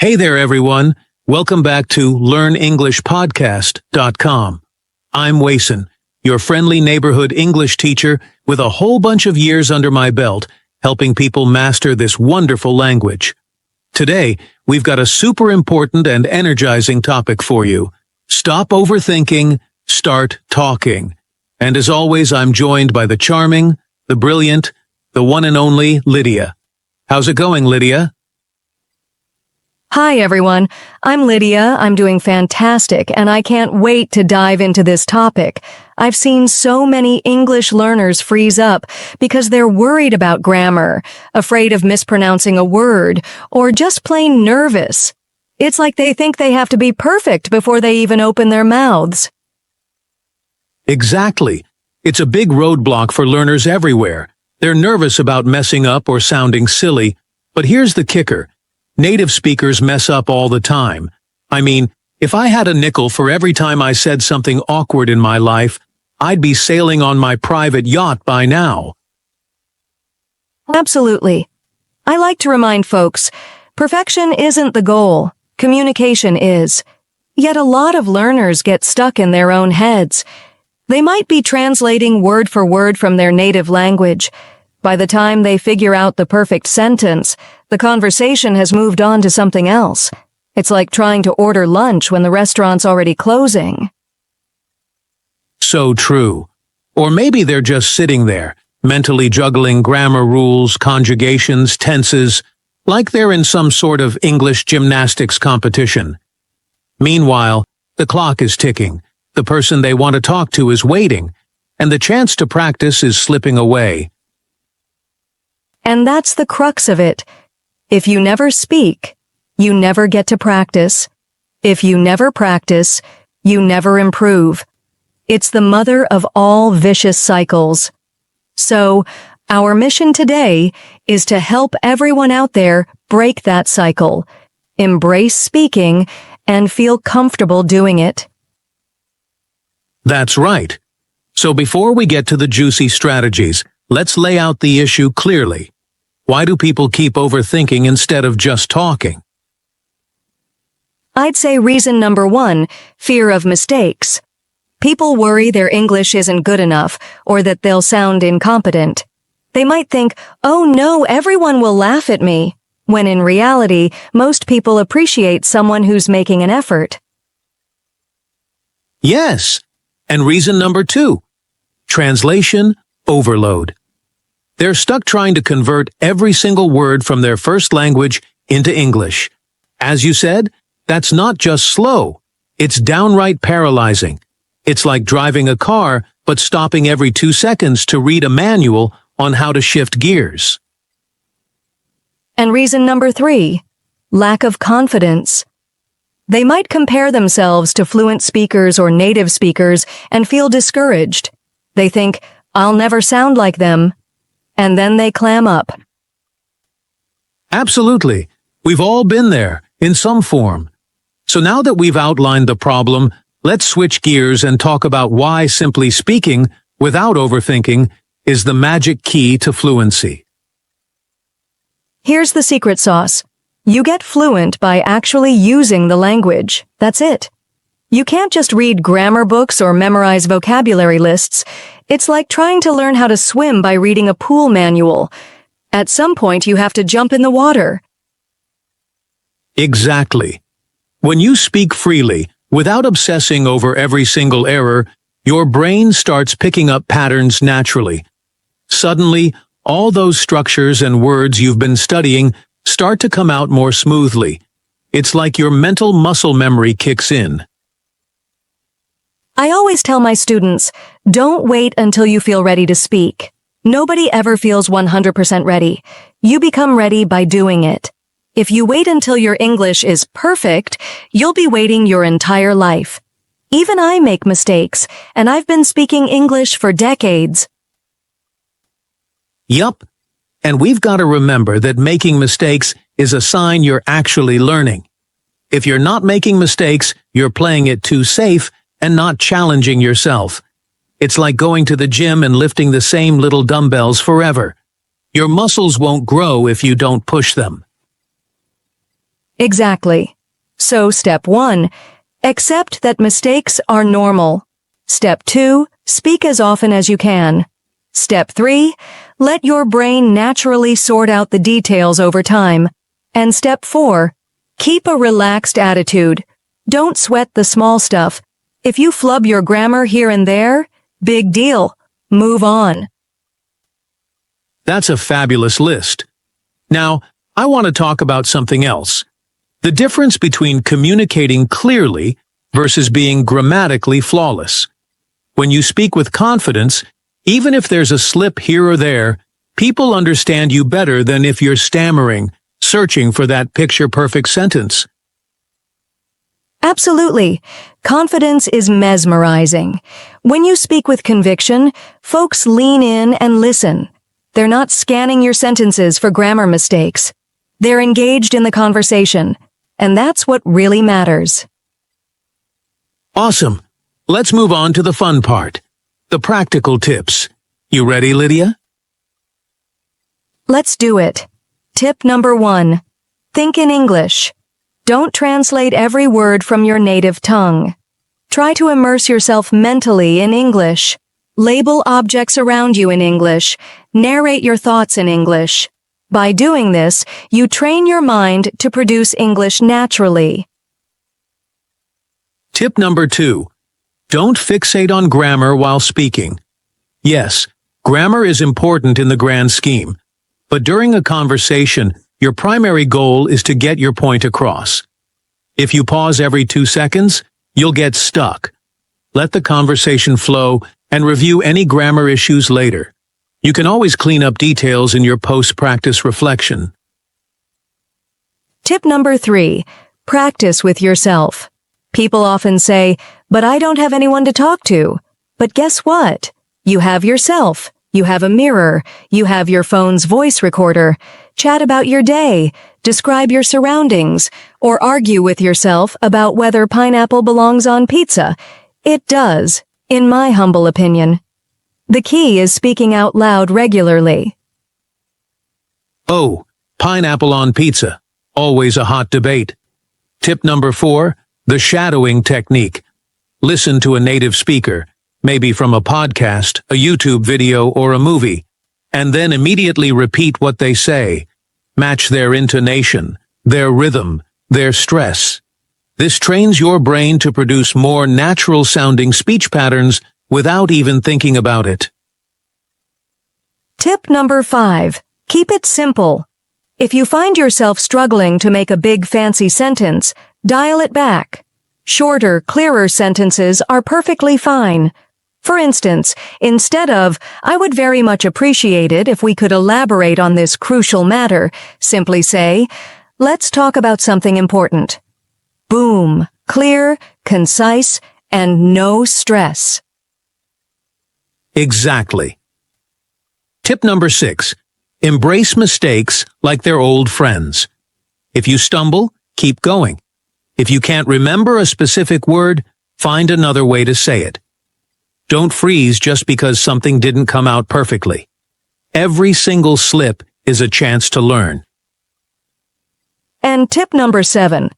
Hey there, everyone. Welcome back to LearnEnglishPodcast.com. I'm Wason, your friendly neighborhood English teacher with a whole bunch of years under my belt, helping people master this wonderful language. Today, we've got a super important and energizing topic for you. Stop overthinking, start talking. And as always, I'm joined by the charming, the brilliant, the one and only Lydia. How's it going, Lydia? Hi, everyone. I'm Lydia. I'm doing fantastic, and I can't wait to dive into this topic. I've seen so many English learners freeze up because they're worried about grammar, afraid of mispronouncing a word, or just plain nervous. It's like they think they have to be perfect before they even open their mouths. Exactly. It's a big roadblock for learners everywhere. They're nervous about messing up or sounding silly, but here's the kicker. Native speakers mess up all the time. I mean, if I had a nickel for every time I said something awkward in my life, I'd be sailing on my private yacht by now. Absolutely. I like to remind folks, perfection isn't the goal. Communication is. Yet a lot of learners get stuck in their own heads. They might be translating word for word from their native language. By the time they figure out the perfect sentence, the conversation has moved on to something else. It's like trying to order lunch when the restaurant's already closing. So true. Or maybe they're just sitting there, mentally juggling grammar rules, conjugations, tenses, like they're in some sort of English gymnastics competition. Meanwhile, the clock is ticking, the person they want to talk to is waiting, and the chance to practice is slipping away. And that's the crux of it. If you never speak, you never get to practice. If you never practice, you never improve. It's the mother of all vicious cycles. So, our mission today is to help everyone out there break that cycle, embrace speaking, and feel comfortable doing it. That's right. So before we get to the juicy strategies, let's lay out the issue clearly. Why do people keep overthinking instead of just talking? I'd say reason number 1, fear of mistakes. People worry their English isn't good enough or that they'll sound incompetent. They might think, oh no, everyone will laugh at me, when in reality, most people appreciate someone who's making an effort. Yes. And reason number 2, translation overload. They're stuck trying to convert every single word from their first language into English. As you said, that's not just slow. It's downright paralyzing. It's like driving a car, but stopping every 2 seconds to read a manual on how to shift gears. And reason number 3, lack of confidence. They might compare themselves to fluent speakers or native speakers and feel discouraged. They think, I'll never sound like them. And then they clam up. Absolutely. We've all been there, in some form. So now that we've outlined the problem, let's switch gears and talk about why simply speaking, without overthinking, is the magic key to fluency. Here's the secret sauce. You get fluent by actually using the language. That's it. You can't just read grammar books or memorize vocabulary lists. It's like trying to learn how to swim by reading a pool manual. At some point, you have to jump in the water. Exactly. When you speak freely, without obsessing over every single error, your brain starts picking up patterns naturally. Suddenly, all those structures and words you've been studying start to come out more smoothly. It's like your mental muscle memory kicks in. I always tell my students, don't wait until you feel ready to speak. Nobody ever feels 100% ready. You become ready by doing it. If you wait until your English is perfect, you'll be waiting your entire life. Even I make mistakes, and I've been speaking English for decades. Yup. And we've got to remember that making mistakes is a sign you're actually learning. If you're not making mistakes, you're playing it too safe and not challenging yourself. It's like going to the gym and lifting the same little dumbbells forever. Your muscles won't grow if you don't push them. Exactly. So step 1, accept that mistakes are normal. Step 2, speak as often as you can. Step 3, let your brain naturally sort out the details over time. And step 4, keep a relaxed attitude. Don't sweat the small stuff. If you flub your grammar here and there, big deal. Move on. That's a fabulous list. Now, I want to talk about something else. The difference between communicating clearly versus being grammatically flawless. When you speak with confidence, even if there's a slip here or there, people understand you better than if you're stammering, searching for that picture-perfect sentence. Absolutely. Confidence is mesmerizing. When you speak with conviction, folks lean in and listen. They're not scanning your sentences for grammar mistakes. They're engaged in the conversation, and that's what really matters. Awesome. Let's move on to the fun part. The practical tips. You ready, Lydia? Let's do it. Tip number 1. Think in English. Don't translate every word from your native tongue. Try to immerse yourself mentally in English. Label objects around you in English. Narrate your thoughts in English. By doing this, you train your mind to produce English naturally. Tip number 2. Don't fixate on grammar while speaking. Yes, grammar is important in the grand scheme, but during a conversation, your primary goal is to get your point across. If you pause every 2 seconds, you'll get stuck. Let the conversation flow and review any grammar issues later. You can always clean up details in your post-practice reflection. Tip number 3. Practice with yourself. People often say, "But I don't have anyone to talk to." But guess what? You have yourself. You have a mirror. You have your phone's voice recorder. Chat about your day. Describe your surroundings. Or argue with yourself about whether pineapple belongs on pizza. It does, in my humble opinion. The key is speaking out loud regularly. Oh, pineapple on pizza. Always a hot debate. Tip number 4. The shadowing technique. Listen to a native speaker, maybe from a podcast, a YouTube video, or a movie, and then immediately repeat what they say. Match their intonation, their rhythm, their stress. This trains your brain to produce more natural-sounding speech patterns without even thinking about it. Tip number 5. Keep it simple. If you find yourself struggling to make a big fancy sentence, dial it back. Shorter, clearer sentences are perfectly fine. For instance, instead of, "I would very much appreciate it if we could elaborate on this crucial matter," simply say, "Let's talk about something important." Boom, clear, concise, and no stress. Exactly. Tip number 6. Embrace mistakes like they're old friends. If you stumble, keep going. If you can't remember a specific word, find another way to say it. Don't freeze just because something didn't come out perfectly. Every single slip is a chance to learn. And tip number 7.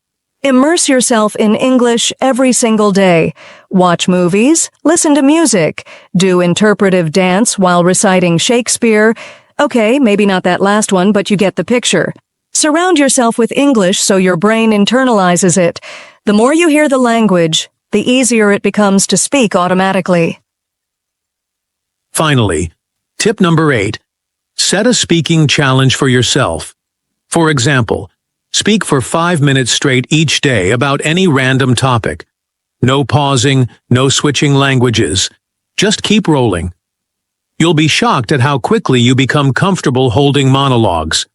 Immerse yourself in English every single day. Watch movies, listen to music, do interpretive dance while reciting Shakespeare. Okay, maybe not that last one, but you get the picture. Surround yourself with English so your brain internalizes it. The more you hear the language, the easier it becomes to speak automatically. Finally, tip number 8. Set a speaking challenge for yourself. For example, speak for 5 minutes straight each day about any random topic. No pausing, no switching languages. Just keep rolling. You'll be shocked at how quickly you become comfortable holding monologues.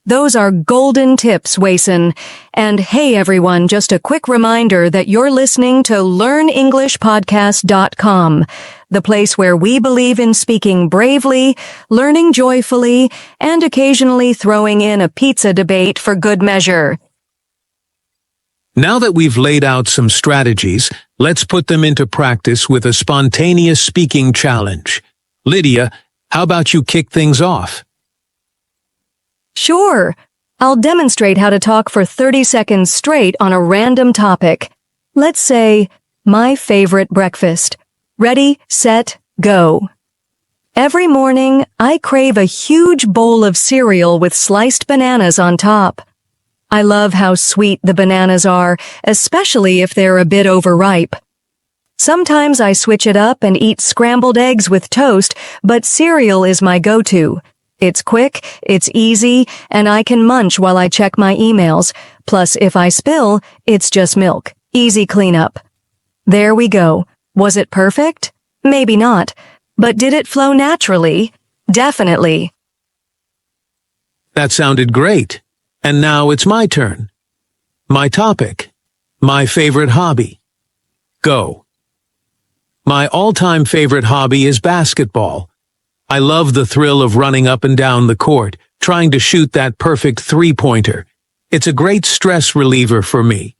Those are golden tips, Wason. And hey everyone, just a quick reminder that you're listening to LearnEnglishPodcast.com, the place where we believe in speaking bravely, learning joyfully, and occasionally throwing in a pizza debate for good measure. Now that we've laid out some strategies, let's put them into practice with a spontaneous speaking challenge. Lydia, how about you kick things off? Sure. I'll demonstrate how to talk for 30 seconds straight on a random topic. Let's say, my favorite breakfast. Ready, set, go. Every morning, I crave a huge bowl of cereal with sliced bananas on top. I love how sweet the bananas are, especially if they're a bit overripe. Sometimes I switch it up and eat scrambled eggs with toast, but cereal is my go-to. It's quick, it's easy, and I can munch while I check my emails. Plus, if I spill, it's just milk. Easy cleanup. There we go. Was it perfect? Maybe not. But did it flow naturally? Definitely. That sounded great. And now it's my turn. My topic. My favorite hobby. Go. My all-time favorite hobby is basketball. I love the thrill of running up and down the court, trying to shoot that perfect three-pointer. It's a great stress reliever for me.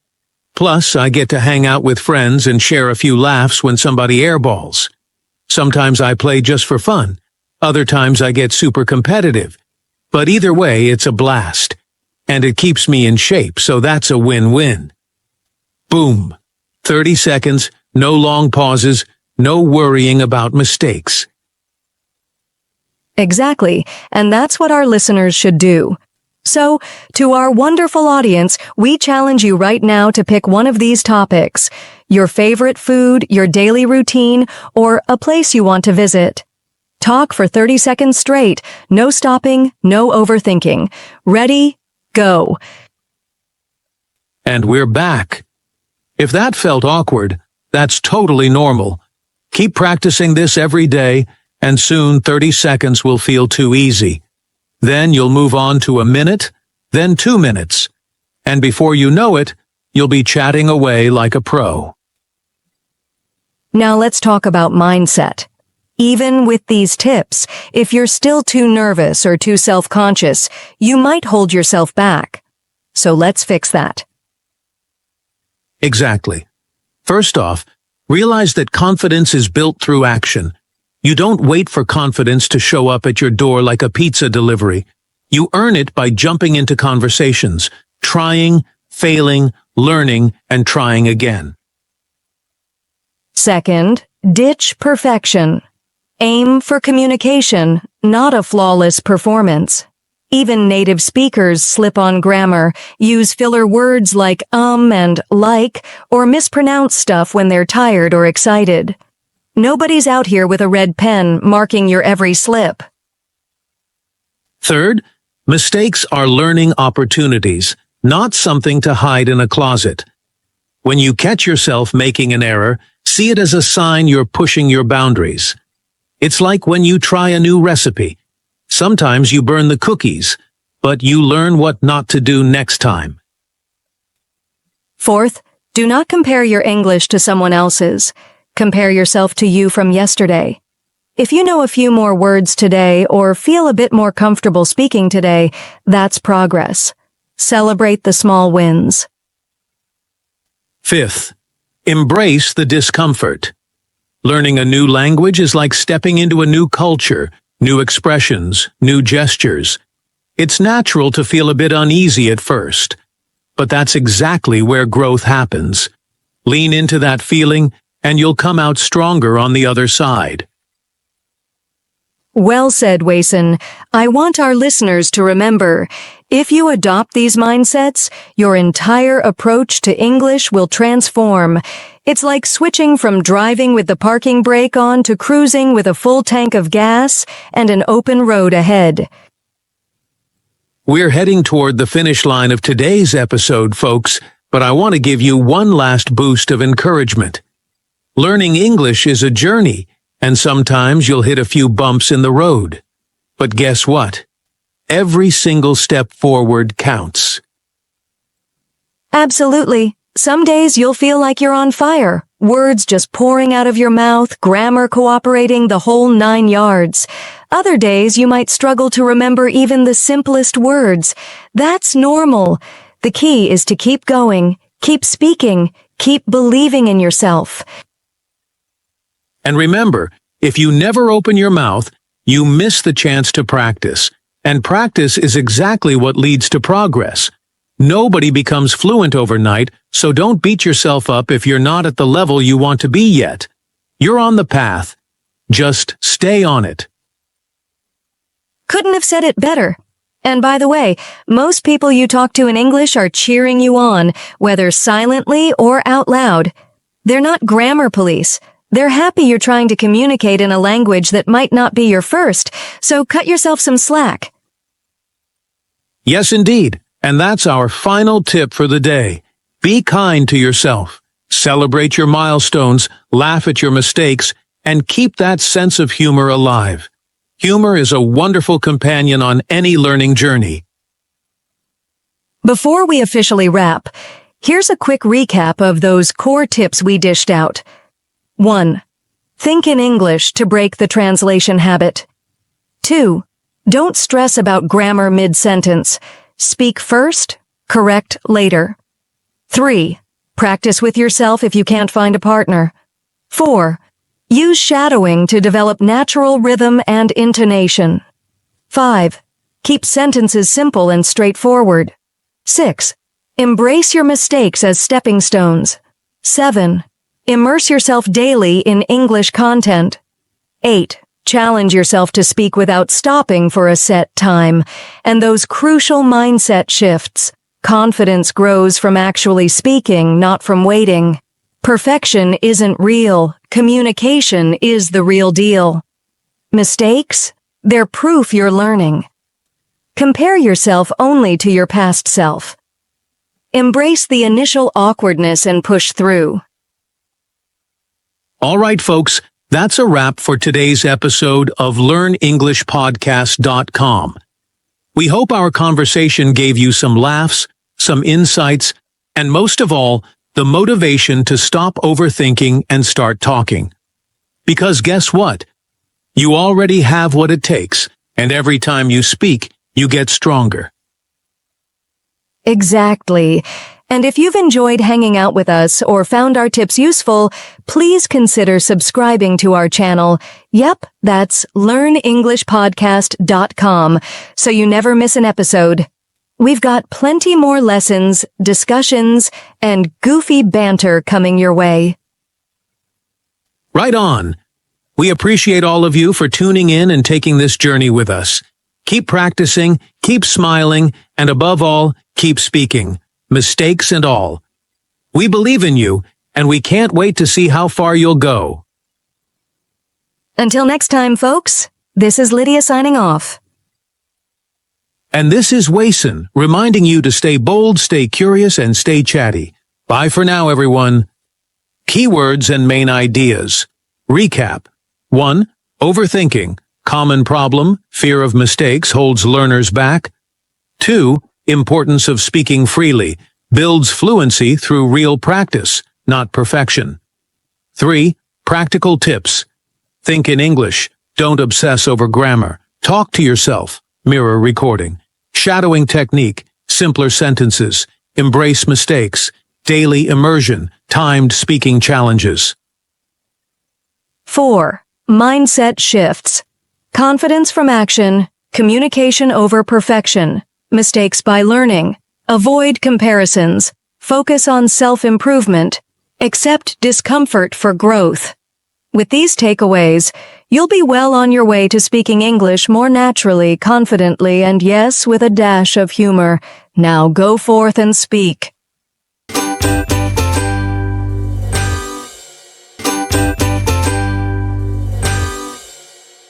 Plus, I get to hang out with friends and share a few laughs when somebody airballs. Sometimes I play just for fun. Other times I get super competitive. But either way, it's a blast. And it keeps me in shape, so that's a win-win. Boom. 30 seconds, no long pauses, no worrying about mistakes. Exactly, and that's what our listeners should do. So, to our wonderful audience, we challenge you right now to pick one of these topics: your favorite food, your daily routine, or a place you want to visit. Talk for 30 seconds straight, no stopping, no overthinking. Ready? Go. And we're back. If that felt awkward, that's totally normal. Keep practicing this every day, and soon 30 seconds will feel too easy. Then you'll move on to a minute, then 2 minutes. And before you know it, you'll be chatting away like a pro. Now let's talk about mindset. Even with these tips, if you're still too nervous or too self-conscious, you might hold yourself back. So let's fix that. Exactly. First off, realize that confidence is built through action. You don't wait for confidence to show up at your door like a pizza delivery. You earn it by jumping into conversations, trying, failing, learning, and trying again. Second, ditch perfection. Aim for communication, not a flawless performance. Even native speakers slip on grammar, use filler words like and like, or mispronounce stuff when they're tired or excited. Nobody's out here with a red pen marking your every slip. Third, mistakes are learning opportunities, not something to hide in a closet. When you catch yourself making an error, see it as a sign you're pushing your boundaries. It's like when you try a new recipe. Sometimes you burn the cookies, but you learn what not to do next time. Fourth, do not compare your English to someone else's. Compare yourself to you from yesterday. If you know a few more words today or feel a bit more comfortable speaking today, that's progress. Celebrate the small wins. Fifth, embrace the discomfort. Learning a new language is like stepping into a new culture, new expressions, new gestures. It's natural to feel a bit uneasy at first, but that's exactly where growth happens. Lean into that feeling, and you'll come out stronger on the other side. Well said, Wason. I want our listeners to remember, if you adopt these mindsets, your entire approach to English will transform. It's like switching from driving with the parking brake on to cruising with a full tank of gas and an open road ahead. We're heading toward the finish line of today's episode, folks, but I want to give you one last boost of encouragement. Learning English is a journey, and sometimes you'll hit a few bumps in the road. But guess what? Every single step forward counts. Absolutely. Some days you'll feel like you're on fire, words just pouring out of your mouth, grammar cooperating, the whole 9 yards. Other days you might struggle to remember even the simplest words. That's normal. The key is to keep going, keep speaking, keep believing in yourself. And remember, if you never open your mouth, you miss the chance to practice. And practice is exactly what leads to progress. Nobody becomes fluent overnight, so don't beat yourself up if you're not at the level you want to be yet. You're on the path. Just stay on it. Couldn't have said it better. And by the way, most people you talk to in English are cheering you on, whether silently or out loud. They're not grammar police. They're happy you're trying to communicate in a language that might not be your first, so cut yourself some slack. Yes, indeed. And that's our final tip for the day. Be kind to yourself. Celebrate your milestones, laugh at your mistakes, and keep that sense of humor alive. Humor is a wonderful companion on any learning journey. Before we officially wrap, here's a quick recap of those core tips we dished out. 1. Think in English to break the translation habit. 2. Don't stress about grammar mid-sentence. Speak first, correct later. 3. Practice with yourself if you can't find a partner. 4. Use shadowing to develop natural rhythm and intonation. 5. Keep sentences simple and straightforward. 6. Embrace your mistakes as stepping stones. 7. Immerse yourself daily in English content. 8. Challenge yourself to speak without stopping for a set time. And those crucial mindset shifts. Confidence grows from actually speaking, not from waiting. Perfection isn't real. Communication is the real deal. Mistakes? They're proof you're learning. Compare yourself only to your past self. Embrace the initial awkwardness and push through. All right, folks, that's a wrap for today's episode of LearnEnglishPodcast.com. We hope our conversation gave you some laughs, some insights, and most of all, the motivation to stop overthinking and start talking. Because guess what? You already have what it takes, and every time you speak, you get stronger. Exactly. And if you've enjoyed hanging out with us or found our tips useful, please consider subscribing to our channel. Yep, that's LearnEnglishPodcast.com, so you never miss an episode. We've got plenty more lessons, discussions, and goofy banter coming your way. Right on. We appreciate all of you for tuning in and taking this journey with us. Keep practicing, keep smiling, and above all, keep speaking, mistakes and all. We believe in you, and we can't wait to see how far you'll go. Until next time, folks, this is Lydia signing off. And this is Wason, reminding you to stay bold, stay curious, and stay chatty. Bye for now, everyone. Keywords and main ideas. Recap. 1. Overthinking. Common problem, fear of mistakes holds learners back. 2. Importance of speaking freely. Builds fluency through real practice, not perfection. 3. Practical tips. Think in English. Don't obsess over grammar. Talk to yourself. Mirror recording. Shadowing technique. Simpler sentences. Embrace mistakes. Daily immersion. Timed speaking challenges. 4. Mindset shifts. Confidence from action. Communication over perfection. Mistakes by learning. Avoid comparisons. Focus on self-improvement. Accept discomfort for growth. With these takeaways, you'll be well on your way to speaking English more naturally, confidently, and yes, with a dash of humor. Now go forth and speak.